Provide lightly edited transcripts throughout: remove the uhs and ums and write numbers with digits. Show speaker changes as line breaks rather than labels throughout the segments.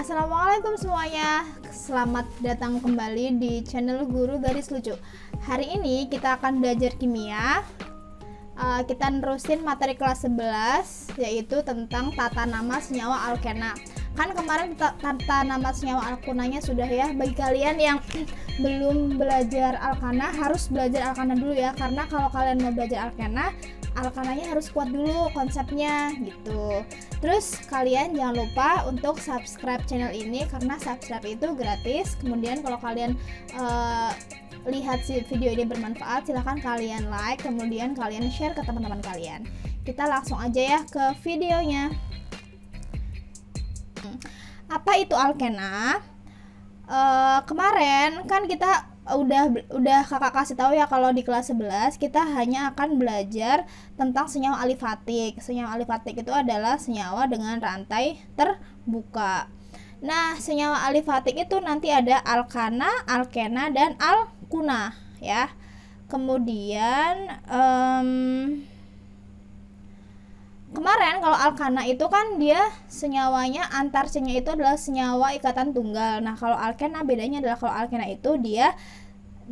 Assalamualaikum semuanya, selamat datang kembali di channel Guru Garis Lucu. Hari ini kita akan belajar kimia. Kita nerusin materi kelas 11, yaitu tentang tata nama senyawa alkena. Kan kemarin tata nama senyawa alkenanya sudah ya. Bagi kalian yang belum belajar alkena, harus belajar alkena dulu ya, karena kalau kalian mau belajar alkenanya harus kuat dulu konsepnya gitu. Terus kalian jangan lupa untuk subscribe channel ini, karena subscribe itu gratis. Kemudian kalau kalian lihat video ini bermanfaat, silahkan kalian like, kemudian kalian share ke teman-teman kalian. Kita langsung aja ya ke videonya. Apa itu alkena? Kemarin kan kita udah kakak kasih tahu ya, kalau di kelas 11 kita hanya akan belajar tentang senyawa alifatik. Senyawa alifatik itu adalah senyawa dengan rantai terbuka. Nah, senyawa alifatik itu nanti ada alkana, alkena, dan alkuna ya. Kemudian kemarin kalau alkana itu kan dia senyawanya antar C-nya itu adalah senyawa ikatan tunggal. Nah, kalau alkena bedanya adalah kalau alkena itu dia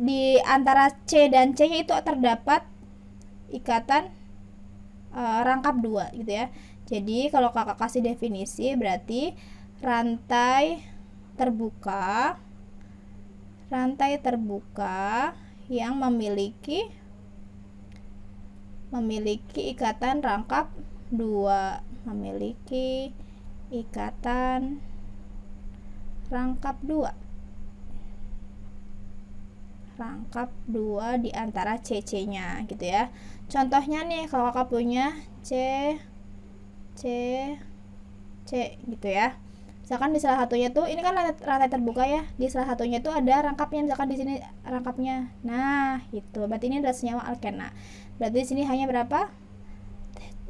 di antara C dan C-nya itu terdapat ikatan rangkap dua gitu ya. Jadi kalau kakak kasih definisi berarti rantai terbuka yang memiliki ikatan rangkap dua, memiliki ikatan rangkap dua di antara CC-nya gitu ya. Contohnya nih, kalau kakak punya C gitu ya. Misalkan di salah satunya tuh ini kan rantai terbuka ya. Di salah satunya tuh ada rangkapnya, misalkan di sini rangkapnya. Nah, gitu. Berarti ini adalah senyawa alkena. Berarti di sini hanya berapa?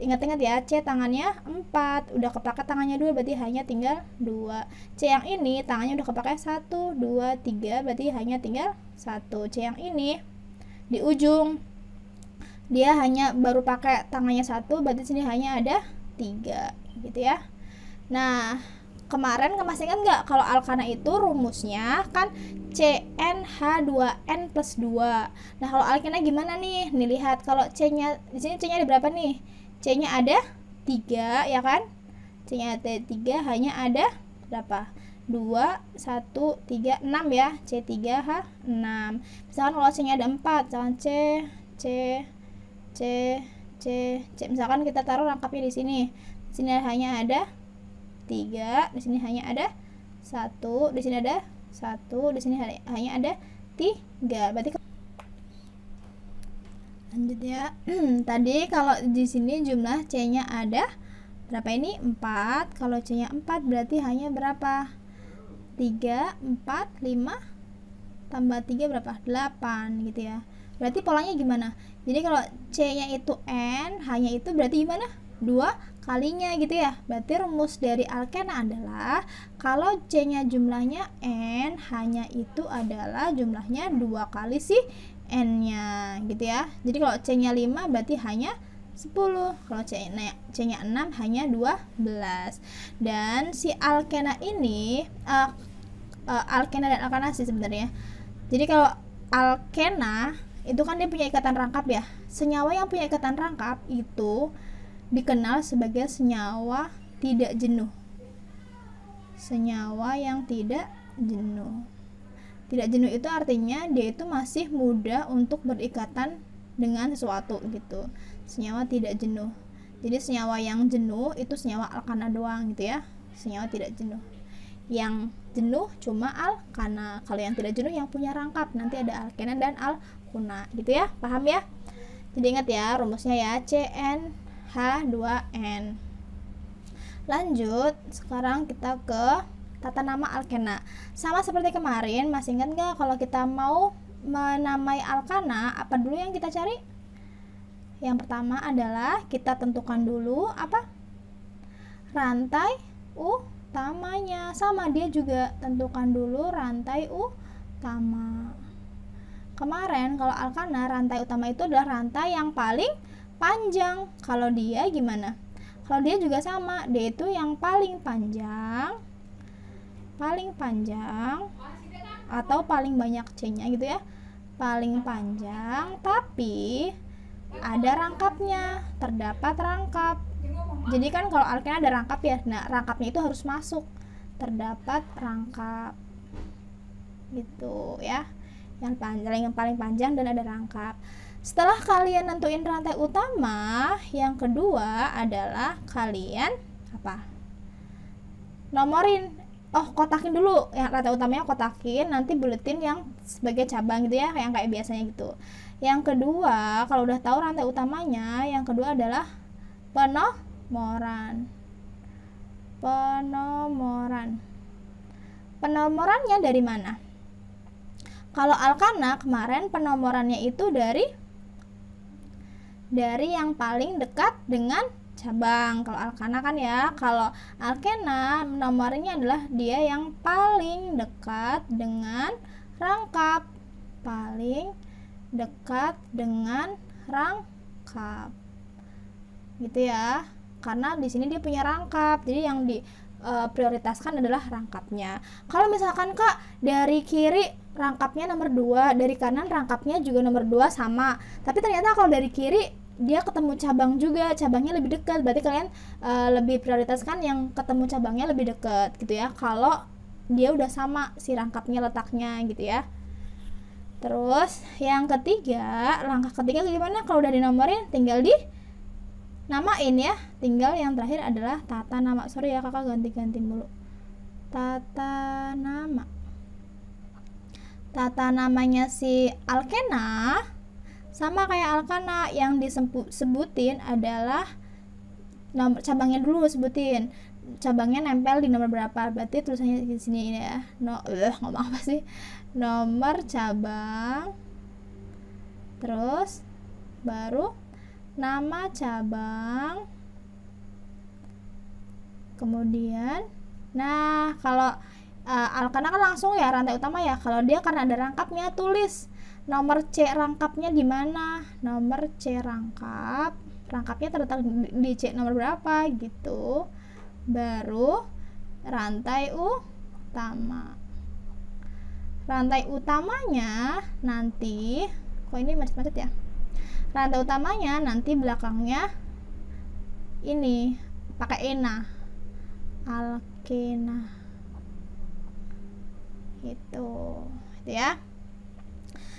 Ingat-ingat ya, C tangannya 4, udah kepake tangannya 2, berarti hanya tinggal 2. C yang ini tangannya udah kepake 1, 2, 3, berarti hanya tinggal 1. C yang ini di ujung dia hanya baru pakai tangannya 1, berarti sini hanya ada 3 gitu ya. Nah, kemarin masih ingat nggak kalau alkana itu rumusnya kan CnH2n plus 2. Nah, kalau alkena gimana nih? Nih lihat, kalau C-nya di sini C-nya ada berapa nih? C-nya ada 3 ya kan? C-nya ada 3, hanya ada berapa? 2, 1, 3, 6 ya. C3H6. Misalkan kalau C-nya ada 4, misalkan C. Misalkan kita taruh rangkapnya di sini. Di sini hanya ada 3, di sini hanya ada 1, di sini ada 1, di sini hanya ada 3. Berarti lanjut ya. Tadi kalau di sini jumlah C-nya ada berapa ini? 4. Kalau C-nya 4 berarti hanya berapa? 3, 4, 5 tambah 3 berapa? 8 gitu ya. Berarti polanya gimana? Jadi kalau C-nya itu N, hanya itu berarti gimana? 2 kalinya gitu ya. Berarti rumus dari alkena adalah kalau C-nya jumlahnya N, hanya itu adalah jumlahnya 2 kali si N-nya gitu ya. Jadi kalau C-nya 5 berarti hanya 10. Kalau C-nya 6 hanya 12. Dan si alkena ini alkena dan alkana sih sebenarnya. Jadi kalau alkena itu kan dia punya ikatan rangkap ya. Senyawa yang punya ikatan rangkap itu dikenal sebagai senyawa tidak jenuh. Senyawa yang tidak jenuh. Tidak jenuh itu artinya dia itu masih mudah untuk berikatan dengan sesuatu gitu. Senyawa tidak jenuh. Jadi senyawa yang jenuh itu senyawa alkana doang gitu ya. Senyawa tidak jenuh. Yang jenuh cuma alkana. Kalau yang tidak jenuh yang punya rangkap, nanti ada alkena dan alkuna gitu ya. Paham ya? Jadi ingat ya rumusnya ya, CnH2n. Lanjut, sekarang kita ke tata nama alkena. Sama seperti kemarin, masih ingat nggak kalau kita mau menamai alkana, apa dulu yang kita cari? Yang pertama adalah kita tentukan dulu apa? Rantai utamanya. Sama, dia juga tentukan dulu rantai utama. Kemarin kalau alkana, rantai utama itu adalah rantai yang paling panjang. Kalau dia gimana? Kalau dia juga sama, dia itu yang paling panjang paling panjang atau paling banyak C-nya gitu ya, paling panjang tapi ada rangkapnya, terdapat rangkap. Jadi kan kalau alkena ada rangkap ya, nah rangkapnya itu harus masuk, terdapat rangkap gitu ya, yang paling panjang dan ada rangkap. Setelah kalian nentuin rantai utama, yang kedua adalah kalian apa? Nomorin. Kotakin dulu yang rantai utamanya, kotakin, nanti buletin yang sebagai cabang gitu ya, yang kayak biasanya gitu. Yang kedua, kalau udah tahu rantai utamanya, yang kedua adalah penomoran. Penomorannya dari mana? Kalau alkana kemarin penomorannya itu dari yang paling dekat dengan cabang. Kalau alkana kan ya, kalau alkena nomornya adalah dia yang paling dekat dengan rangkap, paling dekat dengan rangkap gitu ya, karena di sini dia punya rangkap, jadi yang diprioritaskan adalah rangkapnya. Kalau misalkan Kak dari kiri rangkapnya nomor 2, dari kanan rangkapnya juga nomor 2 sama, tapi ternyata kalau dari kiri dia ketemu cabang juga, cabangnya lebih dekat, berarti kalian lebih prioritaskan yang ketemu cabangnya lebih dekat gitu ya, kalau dia udah sama si rangkapnya letaknya gitu ya. Terus yang ketiga, langkah ketiga gimana? Kalau udah dinomorin tinggal di namain ya, tinggal yang terakhir adalah tata nama. Sorry ya kakak ganti-ganti dulu. Tata nama. Tata namanya si alkena sama kayak alkana, yang disebutin adalah nomor cabangnya dulu, sebutin cabangnya nempel di nomor berapa, berarti tulisannya di sini ini ya. Ngomong apa sih? Nomor cabang, terus baru nama cabang, kemudian kalau alkana kan langsung ya rantai utama ya, kalau dia karena ada rangkapnya tulis nomor C rangkapnya di mana, nomor C rangkapnya terletak di C nomor berapa gitu, baru rantai utama. Rantai utamanya nanti, kok ini macet-macet ya, rantai utamanya nanti belakangnya ini pakai ena, alkena gitu ya,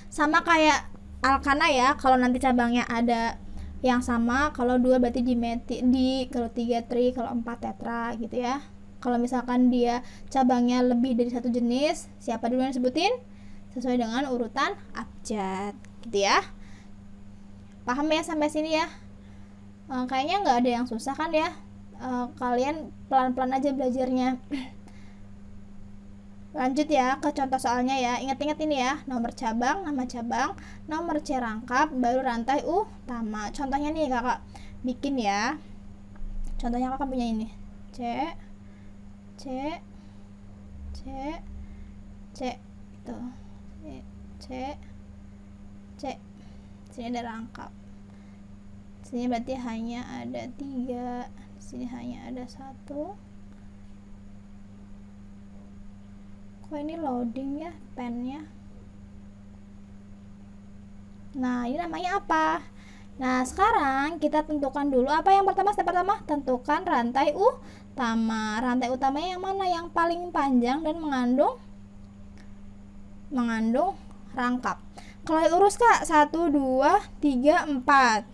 sama kayak alkana ya. Kalau nanti cabangnya ada yang sama, kalau 2 berarti di, kalau 3 tri, kalau 4 tetra gitu ya. Kalau misalkan dia cabangnya lebih dari satu jenis, siapa dulu yang sebutin sesuai dengan urutan abjad gitu ya. Paham ya sampai sini ya? Kayaknya nggak ada yang susah kan ya, kalian pelan-pelan aja belajarnya. Lanjut ya ke contoh soalnya ya. Ingat-ingat ini ya, nomor cabang, nama cabang, nomor C rangkap, baru rantai utama. Contohnya nih kakak bikin ya, contohnya kakak punya ini C tuh, C sini ada rangkap, sini berarti hanya ada 3, sini hanya ada 1. Kok ini loading ya pennya. Nah ini namanya apa? Nah sekarang kita tentukan dulu apa yang pertama. Step pertama tentukan rantai utama. Rantai utamanya yang mana? Yang paling panjang dan mengandung rangkap. Kalau lurus Kak 1, 2, 3, 4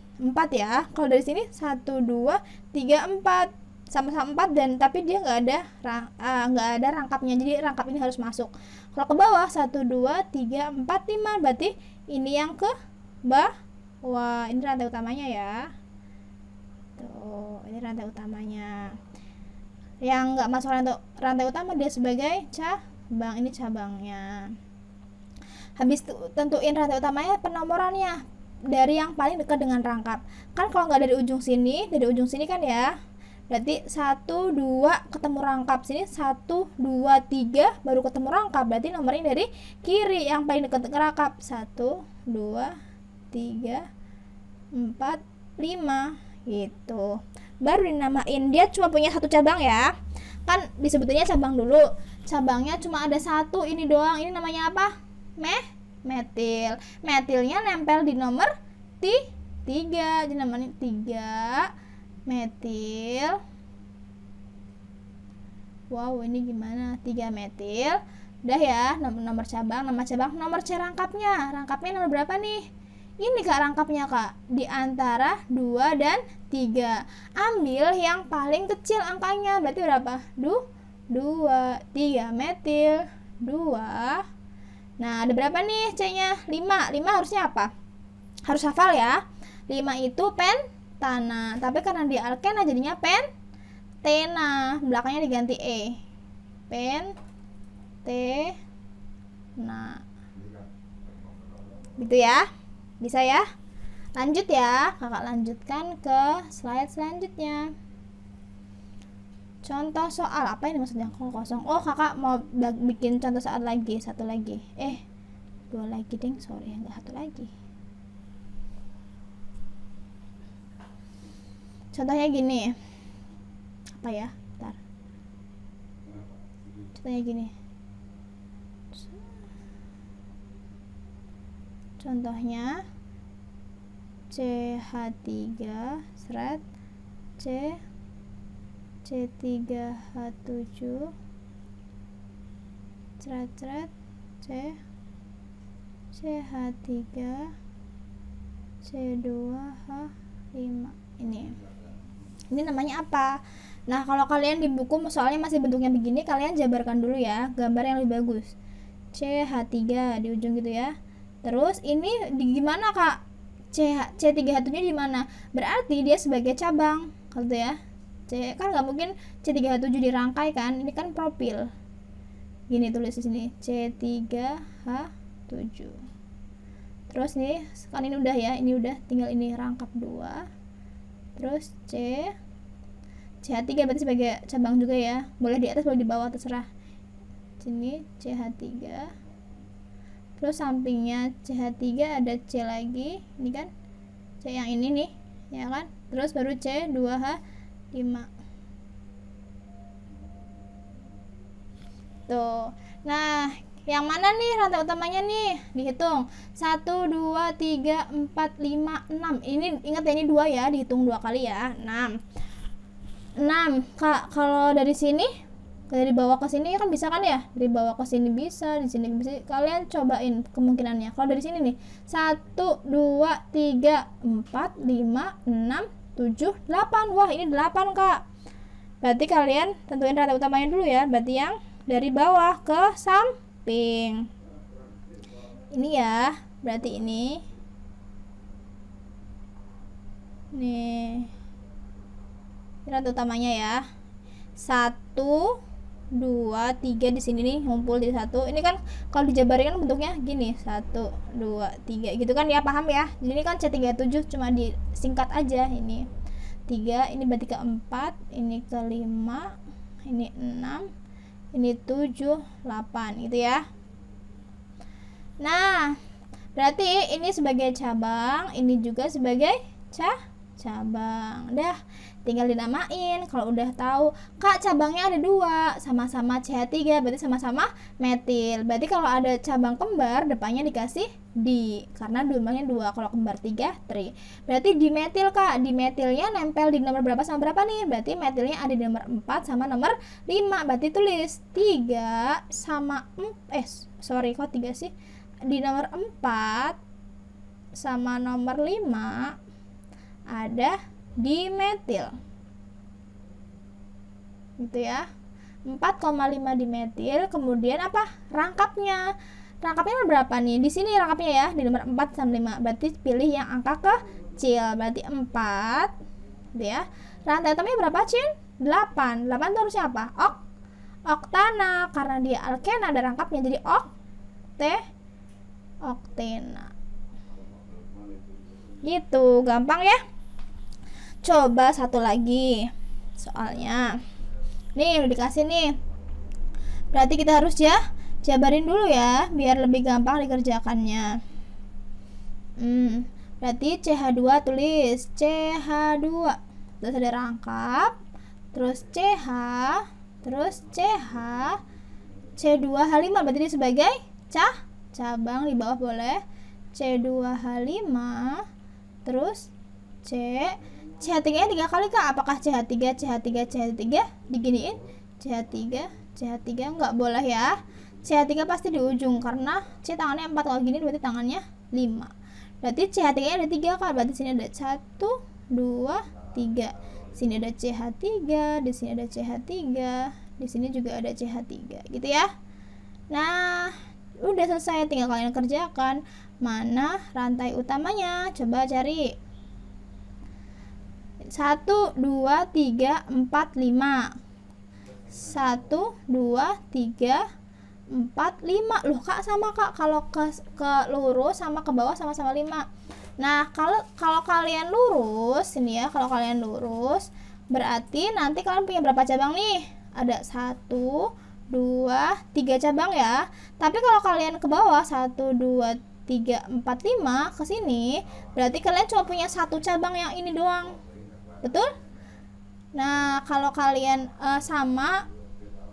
ya. Kalau dari sini 1, 2, 3, 4 sama-sama 4, dan tapi dia nggak ada rangkapnya, jadi rangkap ini harus masuk. Kalau ke bawah 1, 2, 3, 4, 5 berarti ini yang ke bawah, ini rantai utamanya ya. Tuh, ini rantai utamanya. Yang nggak masuk rantai utama dia sebagai cabang, ini cabangnya. Habis tentuin rantai utamanya, penomorannya dari yang paling dekat dengan rangkap. Kan kalau nggak dari ujung sini, dari ujung sini kan ya, berarti 1, 2 ketemu rangkap, sini 1, 2, 3 baru ketemu rangkap, berarti nomornya dari kiri yang paling dekat dengan rangkap. 1, 2, 3, 4, 5 gitu, baru dinamain. Dia cuma punya satu cabang ya. kan disebutnya cabang dulu. Cabangnya cuma ada satu ini doang. Ini namanya apa? Metil. Metilnya nempel di nomor 3. Jadi namanya 3 metil. Wow, ini gimana? 3 metil. Udah ya, nomor cabang, nama cabang, nomor C rangkapnya. Rangkapnya nomor berapa nih? Ini Kak rangkapnya Kak, di antara 2 dan 3. Ambil yang paling kecil angkanya. Berarti berapa? 2, 3 metil, 2. Nah, ada berapa nih C-nya? 5. 5 harusnya apa? Harus hafal ya. 5 itu pentana. Tapi karena dia alkena jadinya pentena. Belakangnya diganti E. Pentena. Gitu ya. Bisa ya? Lanjut ya. Kakak lanjutkan ke slide selanjutnya. Contoh soal, apa ini maksudnya? Kosong. Oh, kakak mau bikin contoh soal lagi, satu lagi. 2 lagi ding, sorry, enggak satu lagi. Contohnya gini. Apa ya? Bentar. Contohnya gini. Contohnya CH3 seret C3H7 seret CH3 C2H5. Ini namanya apa? Nah, kalau kalian di buku soalnya masih bentuknya begini, kalian jabarkan dulu ya gambar yang lebih bagus. CH3 di ujung gitu ya. Terus ini di gimana Kak? C3H7 di mana? Berarti dia sebagai cabang, gitu ya. Kan nggak mungkin C3H7 dirangkai kan? Ini kan profil. Gini tulis di sini C3H7. Terus nih, kan ini udah ya, ini udah tinggal ini rangkap 2. Terus CH3 berarti sebagai cabang juga ya. Boleh di atas, boleh di bawah, terserah. Sini CH3. Terus sampingnya CH3 ada C lagi. Ini kan C yang ini nih, ya kan? Terus baru C2H5. Tuh. Nah, yang mana nih rantai utamanya nih? Dihitung. 1 2 3 4 5 6. Ini ingat ya, ini 2 ya, dihitung 2 kali ya. 6. Kak, kalau dari sini dari bawah ke sini kan bisa kan ya? Dari bawah ke sini bisa, di sini bisa. Kalian cobain kemungkinannya. Kalau dari sini nih, 1 2 3 4 5 6 7 8. Wah, ini 8, Kak. Berarti kalian tentuin rantai utamanya dulu ya. Berarti yang dari bawah ke samping. Ini ya, berarti ini. Nih. Ini rantai utamanya ya. 1 2 3 di sini nih ngumpul di 1. Ini kan kalau dijabarin kan bentuknya gini, 1 2 3 gitu kan ya, paham ya? Jadi ini kan C37 cuma disingkat aja ini. 3, ini berarti ke-4, ini ke-5, ini 6, ini 7, 8 gitu ya. Nah, berarti ini sebagai cabang, ini juga sebagai cabang. Dah, tinggal dinamain. Kalau udah tahu, Kak cabangnya ada 2, sama-sama CH3, berarti sama-sama metil. Berarti kalau ada cabang kembar, depannya dikasih di, karena jumlahnya 2. Kalau kembar 3, tri. Berarti dimetil Kak, dimetilnya nempel di nomor berapa sama berapa nih? Berarti metilnya ada di nomor 4 sama nomor 5. Berarti tulis 3 sama kok 3 sih? Di nomor 4 sama nomor 5 ada dimetil, gitu ya. 4,5 dimetil. Kemudian apa? Rangkapnya berapa nih? Di sini rangkapnya ya, di nomor 4 sama 5. Berarti pilih yang angka kecil. Berarti 4, gitu ya. Rantai utamanya berapa, Cin? 8. 8 itu harusnya apa? Oktana, karena dia alkena ada rangkapnya, jadi oktena. Gitu, gampang ya. Coba satu lagi soalnya. Nih udah dikasih nih. Berarti kita harus jabarin dulu ya, biar lebih gampang dikerjakannya. Berarti CH2 tulis CH2. Terus ada rangkap. Terus CH. terus CH, C2H5 berarti ini sebagai cabang di bawah boleh. C2H5 terus CH3 nya 3 kali Kak. Apakah CH3 diginiin? CH3 nggak boleh ya. CH3 pasti di ujung karena C tangannya 4, kalau gini berarti tangannya 5. Berarti CH3 nya ada 3 Kak. Berarti sini ada 1, 2, 3. Sini ada CH3, di sini ada CH3, di sini juga ada CH3 gitu ya. Nah, udah selesai, tinggal kalian kerjakan. Mana rantai utamanya? Coba cari. 1, 2, 3, 4, 5. 1, 2, 3, 4, 5. Loh Kak, sama Kak. Kalau ke lurus sama ke bawah sama-sama 5. Nah, kalau kalian lurus ini ya, kalau kalian lurus berarti nanti kalian punya berapa cabang nih? Ada 1, 2, 3 cabang ya. Tapi kalau kalian ke bawah 1, 2, 3, 4, 5 ke sini, berarti kalian cuma punya 1 cabang yang ini doang. Betul? Nah, kalau kalian sama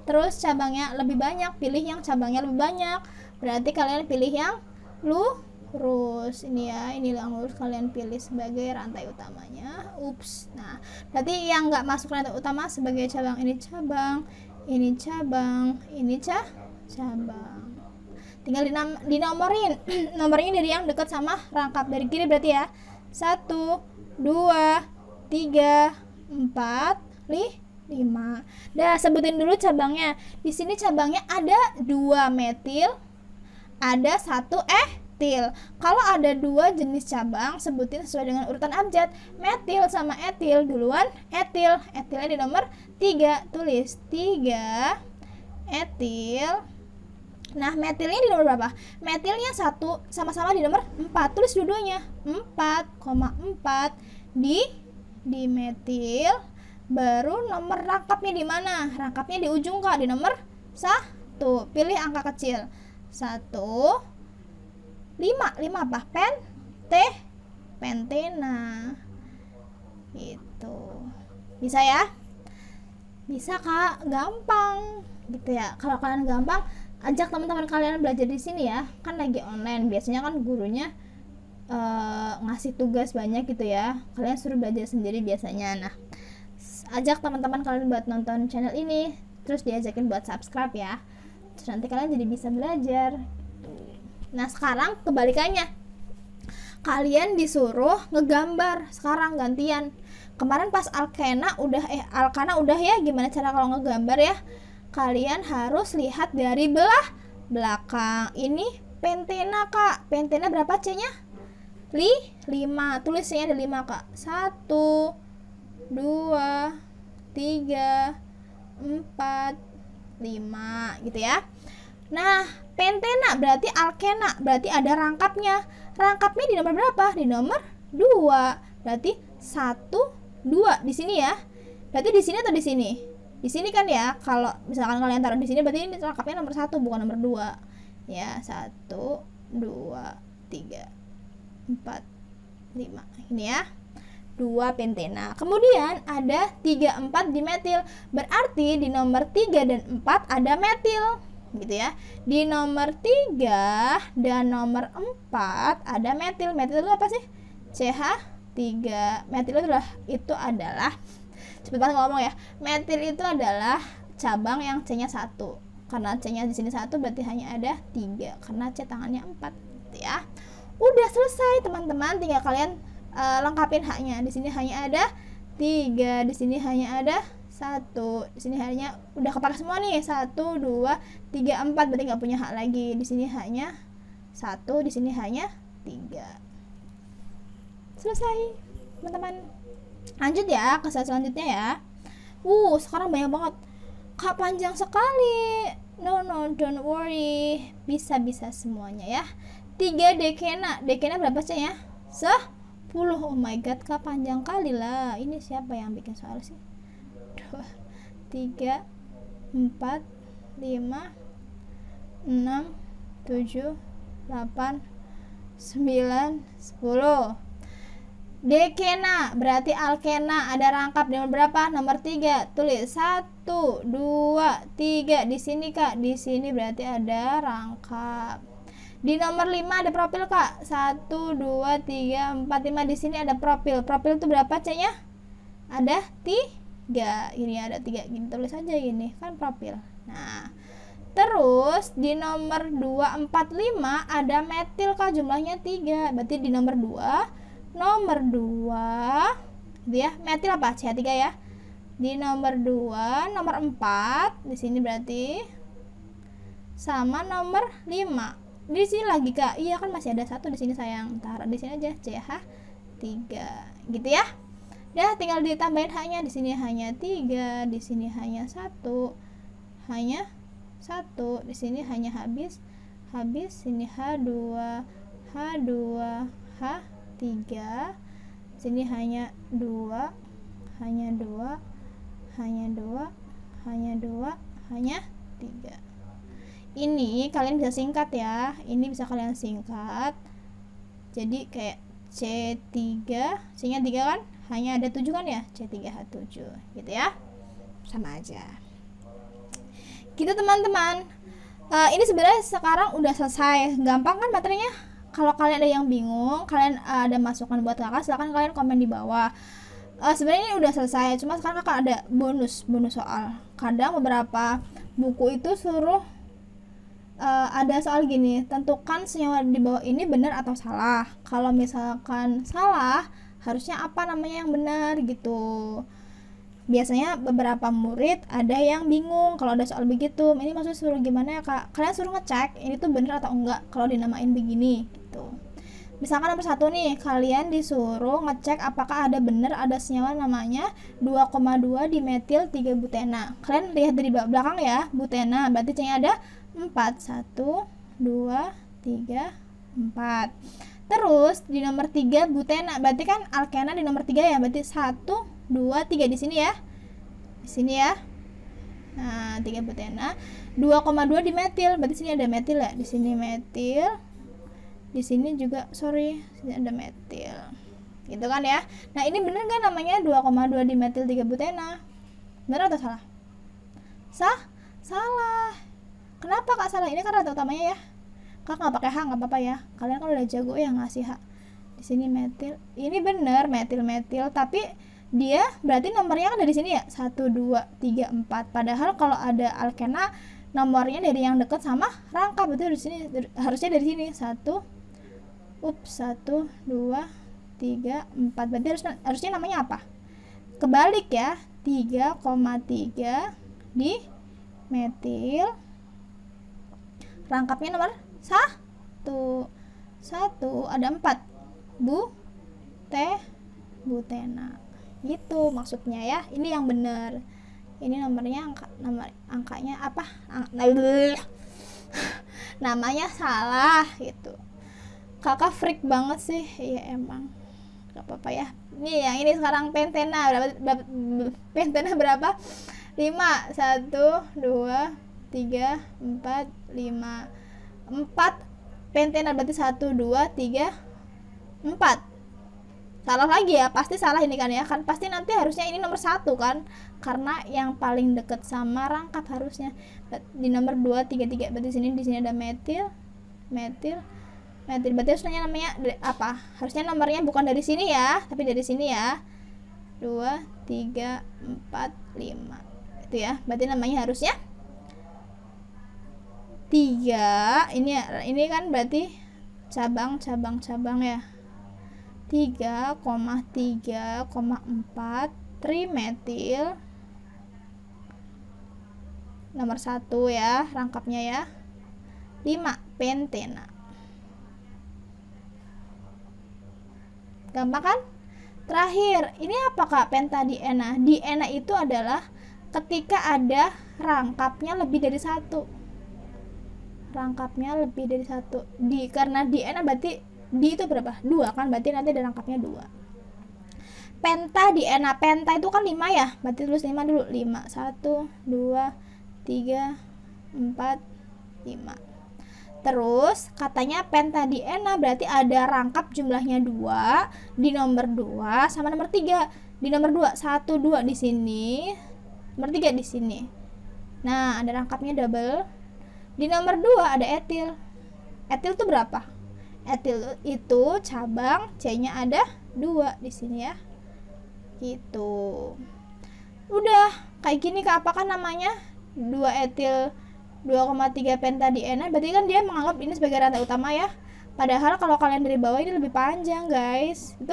terus cabangnya lebih banyak, pilih yang cabangnya lebih banyak. Berarti kalian pilih yang lurus ini ya, ini yang lurus kalian pilih sebagai rantai utamanya. Ups. Nah, berarti yang nggak masuk rantai utama sebagai cabang, ini cabang, ini cabang, ini cabang. Tinggal dinomorin. Nomornya dari yang dekat sama rangkap dari kiri berarti ya. 1, 2, 3, 4, 5. Dah, sebutin dulu cabangnya. Di sini cabangnya ada 2 metil, ada 1 etil. Kalau ada 2 jenis cabang, sebutin sesuai dengan urutan abjad. Metil sama etil, duluan etil. Etilnya di nomor 3. Tulis 3 etil. Nah, metilnya di nomor berapa? Metilnya 1 sama-sama di nomor 4. Tulis dua-duanya. 4,4 di metil. Baru nomor rangkapnya di mana? Rangkapnya di ujung Kak, di nomor 1. Pilih angka kecil. 1, 5 apa? Pentena. Gitu. Bisa ya? Bisa Kak, gampang. Gitu ya. Kalau kalian gampang, ajak teman-teman kalian belajar di sini ya. Kan lagi online. Biasanya kan gurunya ngasih tugas banyak gitu ya. Kalian suruh belajar sendiri biasanya. Nah, ajak teman-teman kalian buat nonton channel ini, terus diajakin buat subscribe ya. Terus nanti kalian jadi bisa belajar. Nah, sekarang kebalikannya. Kalian disuruh ngegambar. Sekarang gantian. Kemarin pas alkana udah ya, gimana cara kalau ngegambar ya? Kalian harus lihat dari belakang. Ini pentena Kak. Pentena berapa C-nya? 5. Tulisnya ada 5 Kak. 1, 2, 3, 4, 5 gitu ya. Nah, pentena berarti alkena, berarti ada rangkapnya. Rangkapnya di nomor berapa? Di nomor 2. Berarti 1, 2 di sini ya. Berarti di sini atau di sini? Di sini kan ya. Kalau misalkan kalian taruh di sini berarti ini rangkapnya nomor 1 bukan nomor 2. Ya, 1, 2, 3, 4, 5. Ini ya. 2 pentena. Kemudian ada 3, 4 di metil. Berarti di nomor 3 dan 4 ada metil. Gitu ya. Di nomor 3 dan nomor 4 ada metil. Metil itu apa sih? CH3. Metil itu adalah cepet banget ngomong ya. Metil itu adalah cabang yang C-nya 1. Karena C-nya di sini 1 berarti hanya ada 3 karena C tangannya 4 gitu ya. Udah selesai teman-teman, tinggal kalian lengkapin haknya. Di sini hanya ada 3, di sini hanya ada 1, di sini hanya udah kepake semua nih. 1, 2, 3, 4 berarti nggak punya hak lagi. Di sini hanya 1, di sini hanya 3. Selesai teman-teman. Lanjut ya ke slide selanjutnya ya. Sekarang banyak banget. Kak, panjang sekali. No, don't worry. Bisa semuanya ya. 3 dekena. Dekena berapa C-nya? 10. Oh my god, Kak, panjang kali lah. Ini siapa yang bikin soal sih? 2, 3, 4, 5, 6, 7, 8, 9, 10. dekena berarti alkena ada rangkap di nomor berapa? Nomor 3. Tulis 1, 2, 3 di sini Kak. Di sini berarti ada rangkap. Di nomor 5 ada profil Kak. 1, 2, 3, 4, 5 di sini ada profil. Profil itu berapa C-nya? Ada 3. Ini ada 3. Gini tulis aja gini, kan profil. Nah, terus di nomor 2, 4, 5 ada metil Kak, jumlahnya 3. Berarti di nomor 2 gitu ya. Metil apa? CH3 ya. Di nomor 2, nomor 4 di sini berarti sama nomor 5. Di sini lagi Kak. Iya kan masih ada 1 di sini sayang. Taruh di sini aja CH3 gitu ya. Dah tinggal ditambahin hanya di sini hanya 3, di sini hanya 1. Hanya 1. Di sini hanya habis. Sini H2, H3, sini hanya 2, hanya 3. Ini kalian bisa singkat ya, ini bisa kalian singkat jadi kayak C3, C-nya 3 kan, hanya ada 7 kan ya, C3H7 gitu ya, sama aja gitu teman-teman. Ini sebenarnya sekarang udah selesai, gampang kan materinya. Kalau kalian ada yang bingung, kalian ada masukan buat kakak, silahkan kalian komen di bawah. Sebenarnya ini udah selesai, cuma sekarang kakak ada bonus soal. Kadang beberapa buku itu suruh ada soal gini, tentukan senyawa di bawah ini benar atau salah. Kalau misalkan salah, harusnya apa namanya yang benar gitu. Biasanya beberapa murid ada yang bingung kalau ada soal begitu. Ini maksudnya suruh gimana ya Kak? Kalian suruh ngecek ini tuh bener atau enggak kalau dinamain begini gitu. Misalkan nomor 1 nih, kalian disuruh ngecek apakah ada bener ada senyawa namanya 2,2 dimetil 3 butena. Kalian lihat dari belakang ya, butena berarti C-nya ada 4. 1, 2, 3, 4. Terus di nomor 3 butena, berarti kan alkena di nomor 3 ya, berarti 1, 2, 3 di sini ya. Di sini ya. Nah, 3 butena, 2,2 dimetil, berarti sini ada metil ya. Di sini metil. Di sini juga sini ada metil. Gitu kan ya. Nah, ini bener kan namanya 2,2 dimetil 3 butena? Bener atau salah? Salah. Kenapa Kak salah? Ini kan rata utamanya ya. Kak nggak pakai H nggak apa-apa ya. Kalian kan udah jago ya ngasih H. Di sini metil. Ini bener metil, tapi dia berarti nomornya kan dari sini ya, 1, 2, 3, 4. Padahal kalau ada alkena nomornya dari yang dekat sama rangkap, itu dari sini, harusnya dari sini 1, 2, 3, 4. Berarti harusnya namanya apa? Kebalik ya, 3,3 di metil, rangkapnya nomor 1 ada 4 butena gitu maksudnya ya. Ini yang benar, ini nomornya angkanya apa, namanya salah gitu. Kakak freak banget sih ya, emang gak apa-apa ya. Nih yang ini sekarang pentena berapa? 5. 1, 2, 3, 4, 5. 4 pentena berarti 1, 2, 3, 4. Salah lagi ya, pasti salah ini kan ya, kan pasti nanti harusnya ini nomor 1 kan, karena yang paling deket sama rangkap harusnya di nomor 2, 3, 3. Berarti di sini ada metil, berarti harusnya namanya apa? Harusnya nomornya bukan dari sini ya, tapi dari sini ya, 2, 3, 4, 5 itu ya. Berarti namanya harusnya 3. Ini kan berarti cabang ya, 3,3,4 trimetil nomor 1 ya, rangkapnya ya, 5 pentena. Gampang kan? Terakhir, ini apa Kak pentadiena? Diena itu adalah ketika ada rangkapnya lebih dari 1. Rangkapnya lebih dari 1. Karena diena berarti di itu berapa? 2 kan, berarti nanti ada rangkapnya 2. Pentadiena, penta itu kan 5 ya, berarti tulis 5 dulu. 5, 1, 2, 3, 4, 5. Terus katanya pentadiena berarti ada rangkap jumlahnya 2 di nomor 2 sama nomor 3. Di nomor 2 1 2 di sini, nomor 3 di sini. Nah, ada rangkapnya double. Di nomor 2 ada etil. Etil itu berapa? Etil itu cabang C-nya ada 2 di sini ya. Gitu. Udah, kayak gini Kak, apa kan namanya? 2 etil 2,3 pentadiena, berarti kan dia menganggap ini sebagai rantai utama ya. Padahal kalau kalian dari bawah ini lebih panjang guys. Itu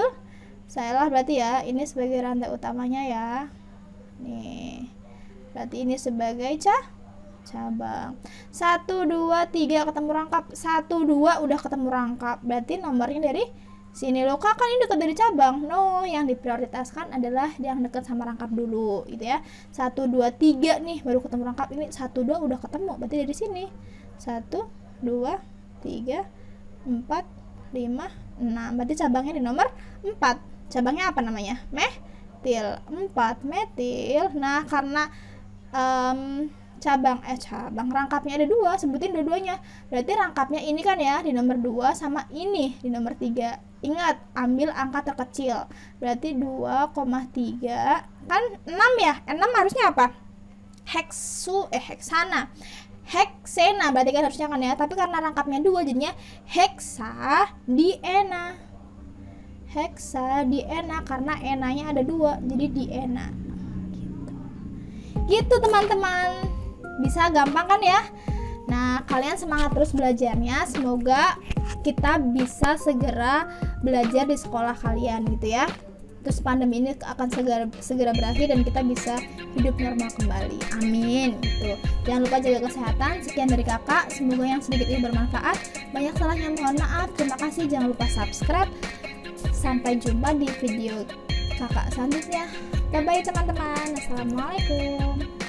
salah berarti ya, ini sebagai rantai utamanya ya. Nih, berarti ini sebagai cabang. 1, 2, 3 ketemu rangkap. 1, 2 udah ketemu rangkap. Berarti nomornya dari sini loh Kak, kan ini dekat dari cabang. No, yang diprioritaskan adalah yang dekat sama rangkap dulu gitu ya. 1, 2, 3 nih baru ketemu rangkap. Ini 1, 2 udah ketemu, berarti dari sini 1, 2, 3, 4, 5, 6. Berarti cabangnya di nomor 4. Cabangnya apa namanya? Metil. 4 metil. Nah, karena cabang rangkapnya ada 2, sebutin dua-duanya. Berarti rangkapnya ini kan ya di nomor 2 sama ini di nomor 3. Ingat, ambil angka terkecil. Berarti 2,3 kan 6 ya. 6 harusnya apa? Heksana. Heksena berarti kan harusnya kan ya. Tapi karena rangkapnya 2 jadinya heksadiena. Heksadiena karena enanya ada 2, jadi diena. Gitu teman-teman. Bisa gampang kan ya? Nah, kalian semangat terus belajarnya. Semoga kita bisa segera belajar di sekolah kalian gitu ya. Terus pandemi ini akan segera berakhir dan kita bisa hidup normal kembali. Amin gitu. Jangan lupa jaga kesehatan. Sekian dari Kakak. Semoga yang sedikit ini bermanfaat. Banyak salahnya mohon maaf. Terima kasih. Jangan lupa subscribe. Sampai jumpa di video Kakak selanjutnya. Bye bye teman-teman. Assalamualaikum.